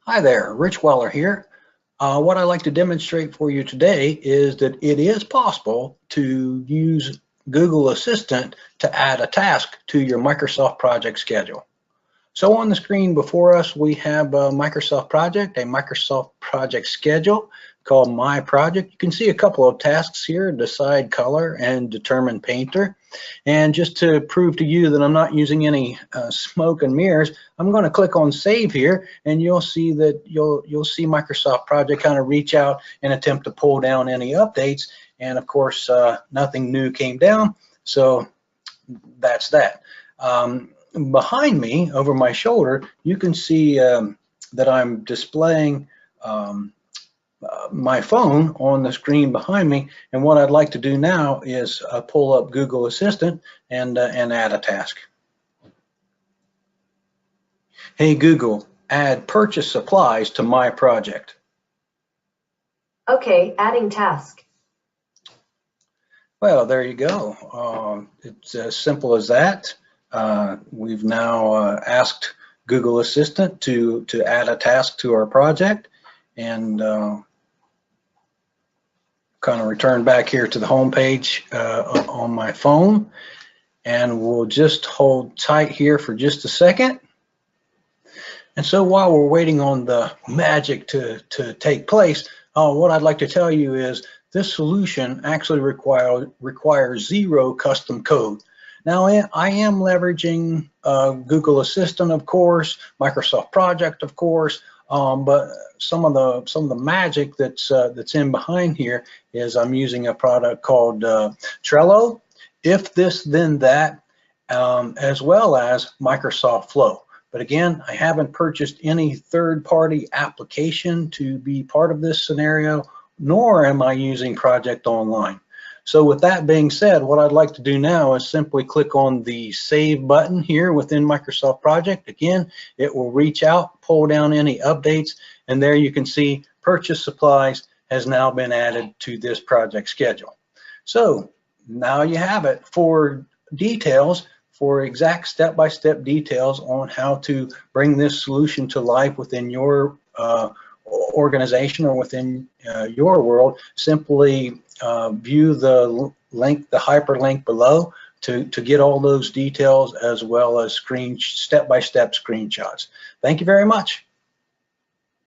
Hi there, Rich Weller here. What I'd like to demonstrate for you today is that it is possible to use Google Assistant to add a task to your Microsoft project schedule. So on the screen before us, we have a Microsoft project schedule called My Project. You can see a couple of tasks here: decide color and determine painter. And just to prove to you that I'm not using any smoke and mirrors, I'm going to click on Save here, and you'll see that you'll see Microsoft Project kind of reach out and attempt to pull down any updates. And of course, nothing new came down, so that's that. Behind me, over my shoulder, you can see that I'm displaying my phone on the screen behind me, and what I'd like to do now is pull up Google Assistant and add a task. Hey Google, add purchase supplies to my project. Okay, adding task. Well, there you go. It's as simple as that. We've now asked Google Assistant to add a task to our project, and kind of return back here to the home page on my phone, and we'll just hold tight here for just a second. And so while we're waiting on the magic to take place, what I'd like to tell you is this solution actually requires zero custom code. Now, I am leveraging Google Assistant, of course, Microsoft Project, of course, but some of the magic that's in behind here is I'm using a product called Trello, If This Then That, as well as Microsoft Flow. But again, I haven't purchased any third-party application to be part of this scenario, nor am I using Project Online. So with that being said, what I'd like to do now is simply click on the Save button here within Microsoft Project. Again, it will reach out, pull down any updates, and there you can see purchase supplies has now been added to this project schedule. So now you have it. For details, for exact step-by-step details on how to bring this solution to life within your organization or within your world, simply view the link, the hyperlink below to get all those details, as well as step-by-step screenshots. Thank you very much.